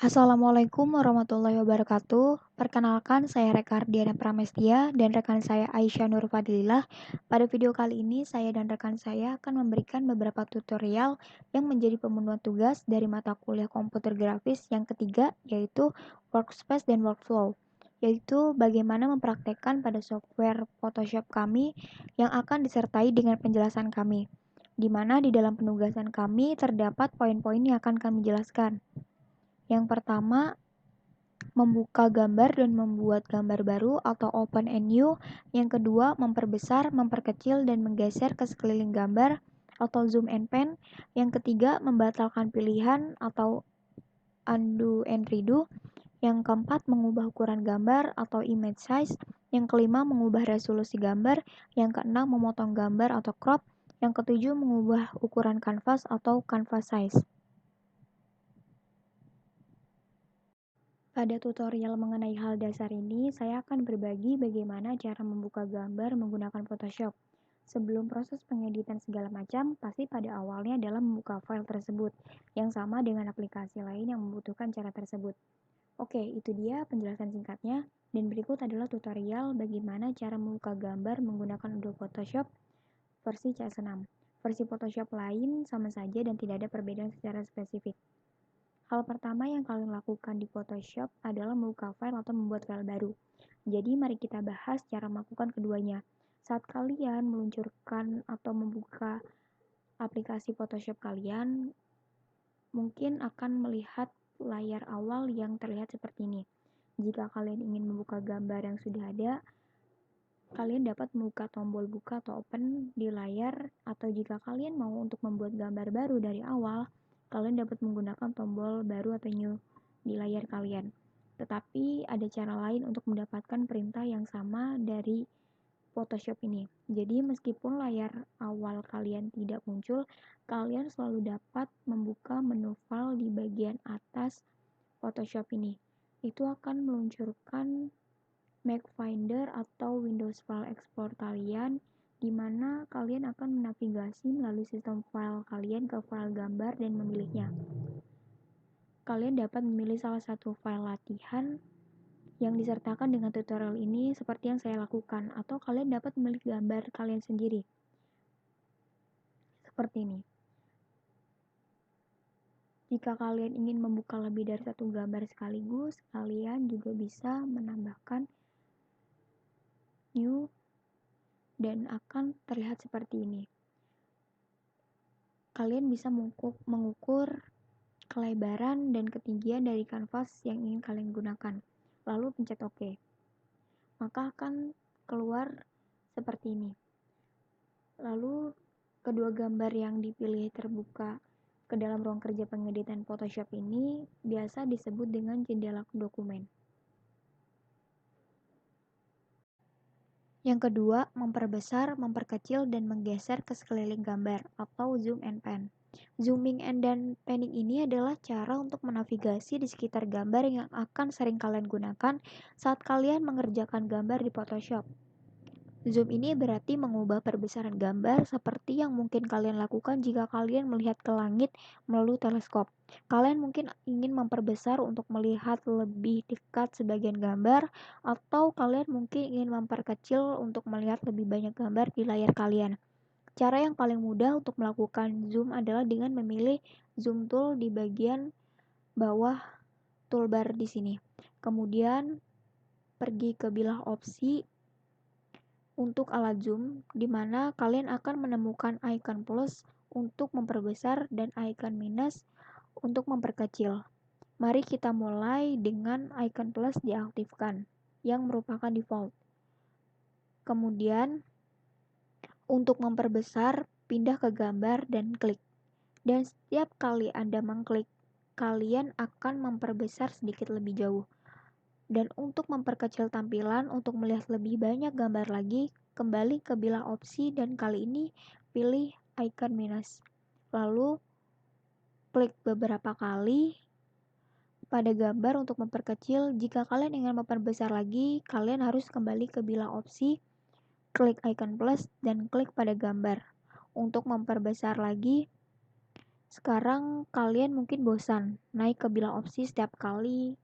Assalamualaikum warahmatullahi wabarakatuh. Perkenalkan, saya Reka Ardiana Pramestia dan rekan saya Aisyah Nur Fadlilah. Pada video kali ini, saya dan rekan saya akan memberikan beberapa tutorial yang menjadi pemenuhan tugas dari mata kuliah komputer grafis yang ketiga, yaitu Workspace dan Workflow, yaitu bagaimana mempraktekkan pada software Photoshop kami yang akan disertai dengan penjelasan kami, di mana di dalam penugasan kami terdapat poin-poin yang akan kami jelaskan. Yang pertama, membuka gambar dan membuat gambar baru atau open and new. Yang kedua, memperbesar, memperkecil, dan menggeser ke sekeliling gambar atau zoom and pan. Yang ketiga, membatalkan pilihan atau undo and redo. Yang keempat, mengubah ukuran gambar atau image size. Yang kelima, mengubah resolusi gambar. Yang keenam, memotong gambar atau crop. Yang ketujuh, mengubah ukuran canvas atau canvas size. Pada tutorial mengenai hal dasar ini, saya akan berbagi bagaimana cara membuka gambar menggunakan Photoshop. Sebelum proses pengeditan segala macam, pasti pada awalnya adalah membuka file tersebut, yang sama dengan aplikasi lain yang membutuhkan cara tersebut. Oke, itu dia penjelasan singkatnya, dan berikut adalah tutorial bagaimana cara membuka gambar menggunakan Adobe Photoshop versi CS6. Versi Photoshop lain sama saja dan tidak ada perbedaan secara spesifik. Hal pertama yang kalian lakukan di Photoshop adalah membuka file atau membuat file baru. Jadi mari kita bahas cara melakukan keduanya. Saat kalian meluncurkan atau membuka aplikasi Photoshop kalian, mungkin akan melihat layar awal yang terlihat seperti ini. Jika kalian ingin membuka gambar yang sudah ada, kalian dapat membuka tombol buka atau open di layar, atau jika kalian mau untuk membuat gambar baru dari awal, kalian dapat menggunakan tombol baru atau new di layar kalian. Tetapi ada cara lain untuk mendapatkan perintah yang sama dari Photoshop ini. Jadi meskipun layar awal kalian tidak muncul, kalian selalu dapat membuka menu file di bagian atas Photoshop ini. Itu akan meluncurkan Mac Finder atau Windows File Explorer kalian, di mana kalian akan menavigasi melalui sistem file kalian ke file gambar dan memilihnya. Kalian dapat memilih salah satu file latihan yang disertakan dengan tutorial ini seperti yang saya lakukan, atau kalian dapat memilih gambar kalian sendiri. Seperti ini. Jika kalian ingin membuka lebih dari satu gambar sekaligus, kalian juga bisa menambahkan new dan akan terlihat seperti ini. Kalian bisa mengukur kelebaran dan ketinggian dari kanvas yang ingin kalian gunakan. Lalu pencet OK. Maka akan keluar seperti ini. Lalu kedua gambar yang dipilih terbuka ke dalam ruang kerja pengeditan Photoshop ini biasa disebut dengan jendela dokumen. Yang kedua, memperbesar, memperkecil, dan menggeser ke sekeliling gambar atau zoom and pan. Zooming and dan panning ini adalah cara untuk menavigasi di sekitar gambar yang akan sering kalian gunakan saat kalian mengerjakan gambar di Photoshop. Zoom ini berarti mengubah perbesaran gambar seperti yang mungkin kalian lakukan jika kalian melihat ke langit melalui teleskop. Kalian mungkin ingin memperbesar untuk melihat lebih dekat sebagian gambar, atau kalian mungkin ingin memperkecil untuk melihat lebih banyak gambar di layar kalian. Cara yang paling mudah untuk melakukan zoom adalah dengan memilih zoom tool di bagian bawah toolbar di sini. Kemudian pergi ke bilah opsi untuk alat zoom, di mana kalian akan menemukan icon plus untuk memperbesar dan icon minus untuk memperkecil. Mari kita mulai dengan icon plus diaktifkan, yang merupakan default. Kemudian, untuk memperbesar, pindah ke gambar dan klik. Dan setiap kali Anda mengklik, kalian akan memperbesar sedikit lebih jauh. Dan untuk memperkecil tampilan, untuk melihat lebih banyak gambar lagi, kembali ke bilah opsi dan kali ini pilih icon minus. Lalu klik beberapa kali pada gambar untuk memperkecil. Jika kalian ingin memperbesar lagi, kalian harus kembali ke bilah opsi, klik icon plus dan klik pada gambar. Untuk memperbesar lagi, Sekarang kalian mungkin bosan naik ke bilah opsi setiap kali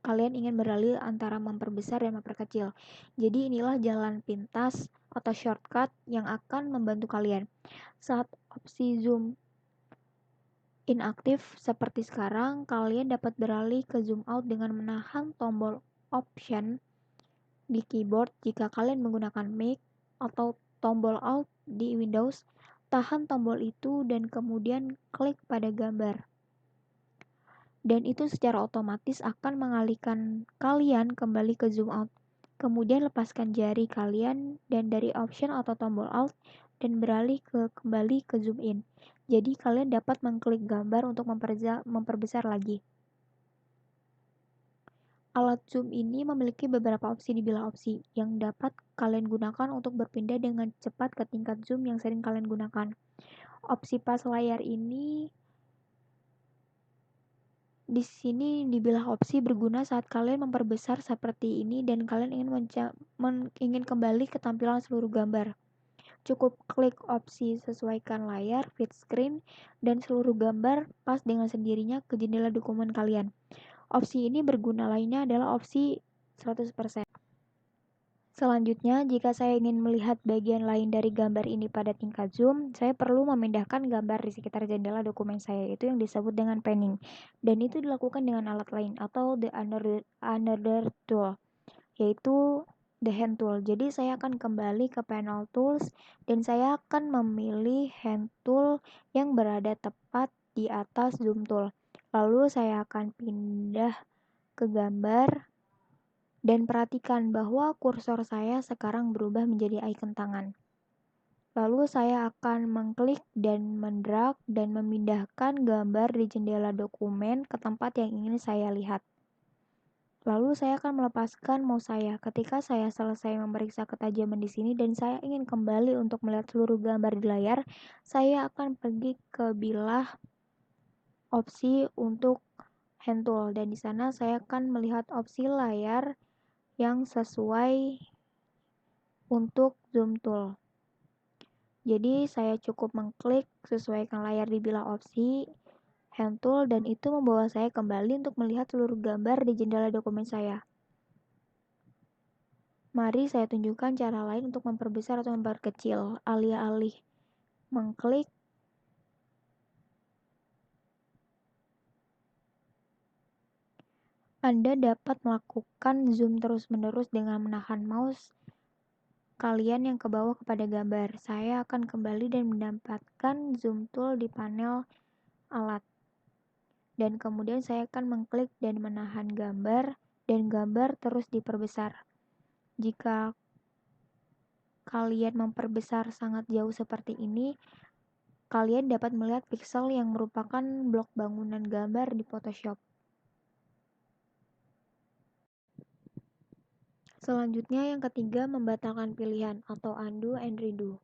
kalian ingin beralih antara memperbesar dan memperkecil. Jadi inilah jalan pintas atau shortcut yang akan membantu kalian. Saat opsi zoom inaktif seperti sekarang, kalian dapat beralih ke zoom out dengan menahan tombol option di keyboard jika kalian menggunakan Mac atau tombol Alt di Windows. Tahan tombol itu dan kemudian klik pada gambar. Dan itu secara otomatis akan mengalihkan kalian kembali ke zoom out. Kemudian lepaskan jari kalian dan dari option atau tombol Alt dan beralih kembali ke zoom in. Jadi kalian dapat mengklik gambar untuk memperbesar lagi. Alat zoom ini memiliki beberapa opsi di bilah opsi yang dapat kalian gunakan untuk berpindah dengan cepat ke tingkat zoom yang sering kalian gunakan. Opsi pas layar ini di sini di bilah opsi berguna saat kalian memperbesar seperti ini dan kalian ingin kembali ke tampilan seluruh gambar. Cukup klik opsi sesuaikan layar, fit screen, dan seluruh gambar pas dengan sendirinya ke jendela dokumen kalian. Opsi ini berguna lainnya adalah opsi 100%. Selanjutnya, jika saya ingin melihat bagian lain dari gambar ini pada tingkat zoom, saya perlu memindahkan gambar di sekitar jendela dokumen saya, itu yang disebut dengan panning. Dan itu dilakukan dengan alat lain atau the another tool, yaitu the hand tool. Jadi saya akan kembali ke panel tools dan saya akan memilih hand tool yang berada tepat di atas zoom tool. Lalu saya akan pindah ke gambar dan perhatikan bahwa kursor saya sekarang berubah menjadi icon tangan. Lalu saya akan mengklik dan mendrag dan memindahkan gambar di jendela dokumen ke tempat yang ingin saya lihat. Lalu saya akan melepaskan mouse saya. Ketika saya selesai memeriksa ketajaman di sini dan saya ingin kembali untuk melihat seluruh gambar di layar, saya akan pergi ke bilah opsi untuk hand tool dan di sana saya akan melihat opsi layar yang sesuai untuk zoom tool. Jadi saya cukup mengklik sesuaikan layar di bilah opsi hand tool dan itu membawa saya kembali untuk melihat seluruh gambar di jendela dokumen saya. Mari saya tunjukkan cara lain untuk memperbesar atau memperkecil. Alih-alih mengklik, Anda dapat melakukan zoom terus-menerus dengan menahan mouse kalian yang ke bawah kepada gambar. Saya akan kembali dan mendapatkan zoom tool di panel alat. Dan kemudian saya akan mengklik dan menahan gambar dan gambar terus diperbesar. Jika kalian memperbesar sangat jauh seperti ini, kalian dapat melihat pixel yang merupakan blok bangunan gambar di Photoshop. Selanjutnya yang ketiga, membatalkan pilihan atau undo and redo.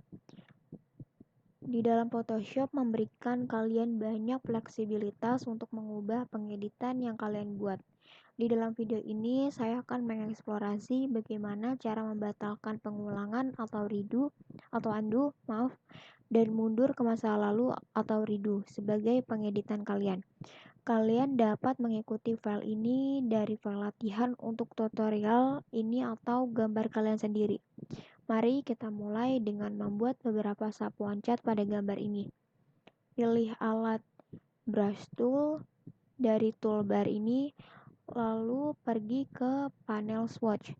Di dalam Photoshop memberikan kalian banyak fleksibilitas untuk mengubah pengeditan yang kalian buat. Di dalam video ini saya akan mengeksplorasi bagaimana cara membatalkan pengulangan atau undo, dan mundur ke masa lalu atau redo sebagai pengeditan kalian. Kalian dapat mengikuti file ini dari file latihan untuk tutorial ini atau gambar kalian sendiri. Mari kita mulai dengan membuat beberapa sapuan cat pada gambar ini. Pilih alat brush tool dari toolbar ini, lalu pergi ke panel swatch.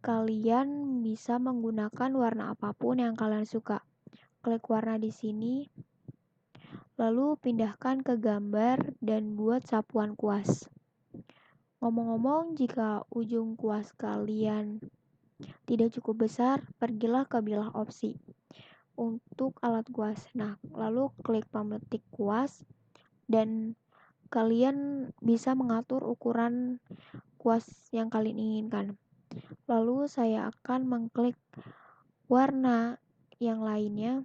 Kalian bisa menggunakan warna apapun yang kalian suka. Klik warna di sini, lalu pindahkan ke gambar dan buat sapuan kuas. Ngomong-ngomong, jika ujung kuas kalian tidak cukup besar, pergilah ke bilah opsi untuk alat kuas. Nah, lalu klik pemetik kuas dan kalian bisa mengatur ukuran kuas yang kalian inginkan. Lalu saya akan mengklik warna yang lainnya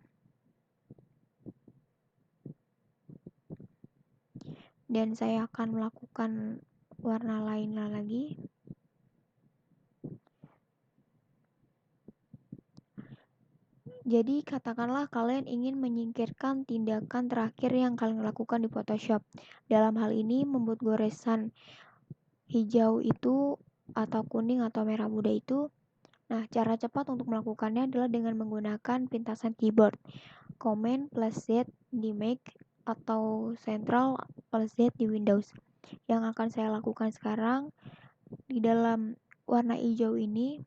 dan saya akan melakukan warna lainnya lagi. Jadi katakanlah kalian ingin menyingkirkan tindakan terakhir yang kalian lakukan di Photoshop. Dalam hal ini membuat goresan hijau itu atau kuning atau merah muda itu. Nah, cara cepat untuk melakukannya adalah dengan menggunakan pintasan keyboard. Command plus Z di Mac atau Ctrl plus Z di Windows. Yang akan saya lakukan sekarang di dalam warna hijau ini,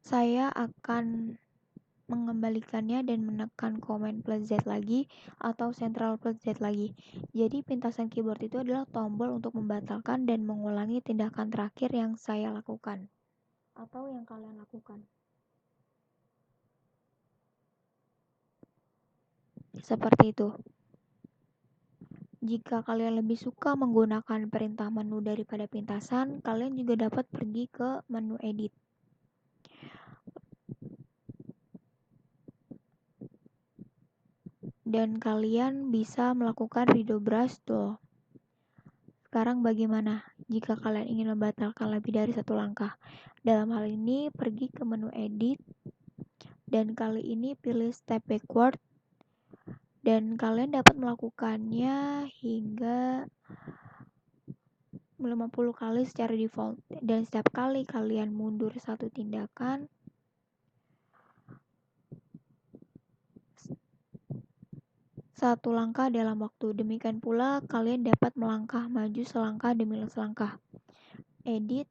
saya akan mengembalikannya dan menekan Command plus Z lagi atau Ctrl plus Z lagi. Jadi pintasan keyboard itu adalah tombol untuk membatalkan dan mengulangi tindakan terakhir yang saya lakukan atau yang kalian lakukan. Seperti itu. Jika kalian lebih suka menggunakan perintah menu daripada pintasan, kalian juga dapat pergi ke menu edit. Dan kalian bisa melakukan redo brush tool. Sekarang bagaimana jika kalian ingin membatalkan lebih dari satu langkah? Dalam hal ini, pergi ke menu edit dan kali ini pilih step backward dan kalian dapat melakukannya hingga 50 kali secara default. Dan setiap kali kalian mundur satu tindakan, satu langkah dalam waktu. Demikian pula kalian dapat melangkah maju selangkah demi selangkah. Edit,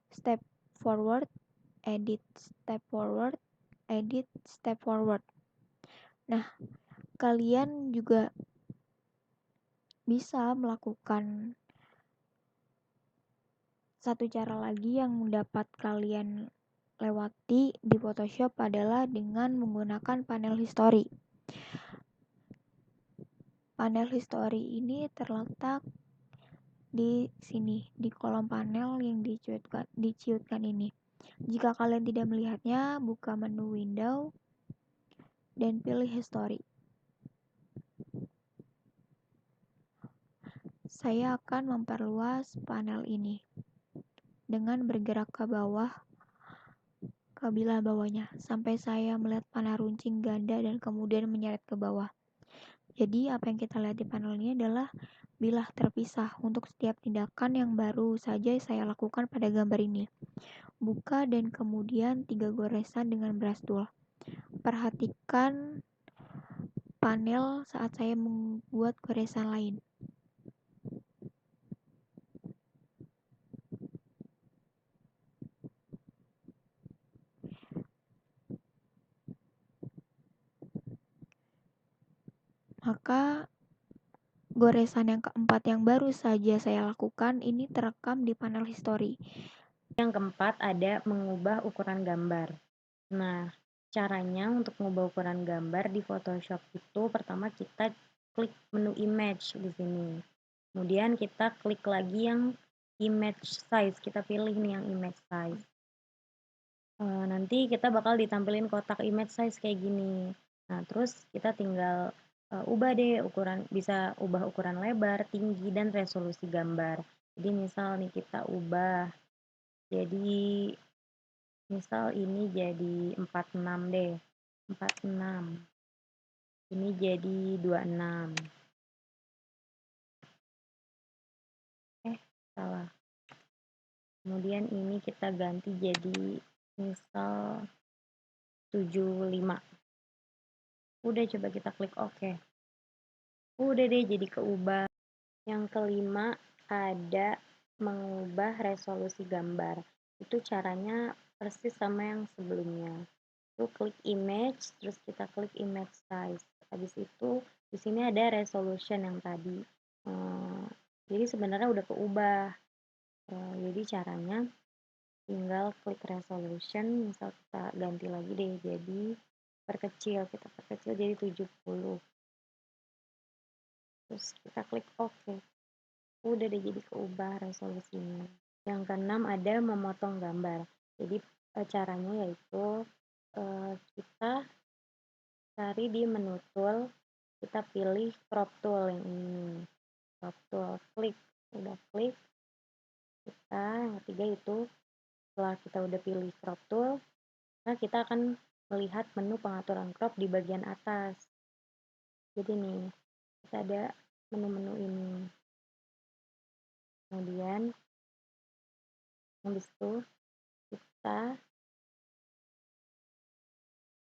step forward, edit, step forward, edit, step forward. Nah, kalian juga bisa melakukan satu cara lagi yang dapat kalian lewati di Photoshop adalah dengan menggunakan panel history. Panel history ini terletak di sini, di kolom panel yang diciutkan ini. Jika kalian tidak melihatnya, buka menu window dan pilih history. Saya akan memperluas panel ini dengan bergerak ke bawah, ke bilah bawahnya, sampai saya melihat panah runcing ganda dan kemudian menyeret ke bawah. Jadi apa yang kita lihat di panel ini adalah bilah terpisah untuk setiap tindakan yang baru saja saya lakukan pada gambar ini. Buka dan kemudian 3 goresan dengan brush tool. Perhatikan panel saat saya membuat goresan lain. Maka goresan yang keempat yang baru saja saya lakukan ini terekam di panel history. Yang keempat ada mengubah ukuran gambar. Nah, caranya untuk mengubah ukuran gambar di Photoshop itu pertama kita klik menu image di sini. Kemudian kita klik lagi yang image size. Kita pilih nih yang image size. Nanti kita bakal ditampilin kotak image size kayak gini. Nah, terus kita tinggal ubah deh ukuran, bisa ubah ukuran lebar, tinggi, dan resolusi gambar. Jadi misal nih kita ubah jadi misal ini jadi 46 deh. 46. Ini jadi 26. Salah. Kemudian ini kita ganti jadi misal 75. Udah, coba kita klik OK. Udah deh jadi keubah. Yang kelima ada mengubah resolusi gambar. Itu caranya persis sama yang sebelumnya. Itu klik image, terus kita klik image size. Habis itu di sini ada resolution yang tadi. Jadi sebenarnya udah keubah. Jadi caranya tinggal klik resolution, misal kita ganti lagi deh jadi perkecil, kita perkecil jadi 70. Terus kita klik OK. Udah deh jadi keubah resolusinya. Yang keenam ada memotong gambar. Jadi caranya yaitu kita cari di menu tool, kita pilih crop tool yang ini. Crop tool, klik. Udah klik. Kita yang ketiga itu Setelah kita udah pilih crop tool, maka kita akan melihat menu pengaturan crop di bagian atas. Jadi nih, kita ada menu-menu ini. Kemudian, habis itu kita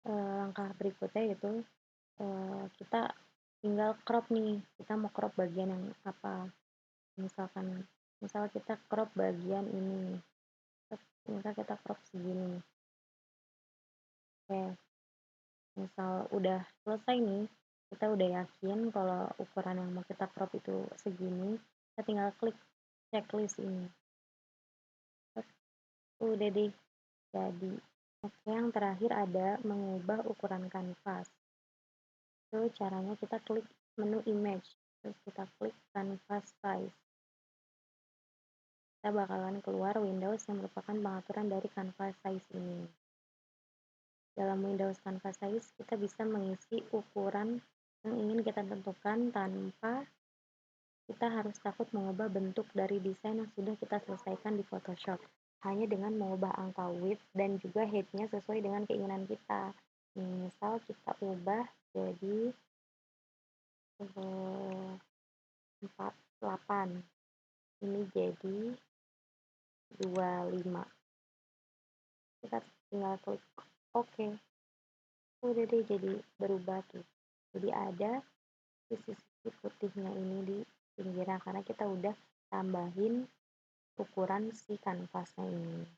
langkah berikutnya yaitu kita tinggal crop nih, kita mau crop bagian yang apa. Misal kita crop bagian ini, misal kita crop segini. Oke, misal udah selesai nih, kita udah yakin kalau ukuran yang mau kita crop itu segini, kita tinggal klik checklist ini. Udah deh, jadi. Oke, yang terakhir ada mengubah ukuran kanvas. Itu caranya kita klik menu image, terus kita klik canvas size. Kita bakalan keluar Windows yang merupakan pengaturan dari canvas size ini. Dalam Windows Canvas Size, kita bisa mengisi ukuran yang ingin kita tentukan tanpa kita harus takut mengubah bentuk dari desain yang sudah kita selesaikan di Photoshop. Hanya dengan mengubah angka width dan juga height-nya sesuai dengan keinginan kita. Misal kita ubah jadi 48, ini jadi 25. Kita tinggal klik OK. Udah deh, jadi berubah tuh. Jadi ada sisi-sisi putihnya ini di pinggiran karena kita udah tambahin ukuran si kanvasnya ini.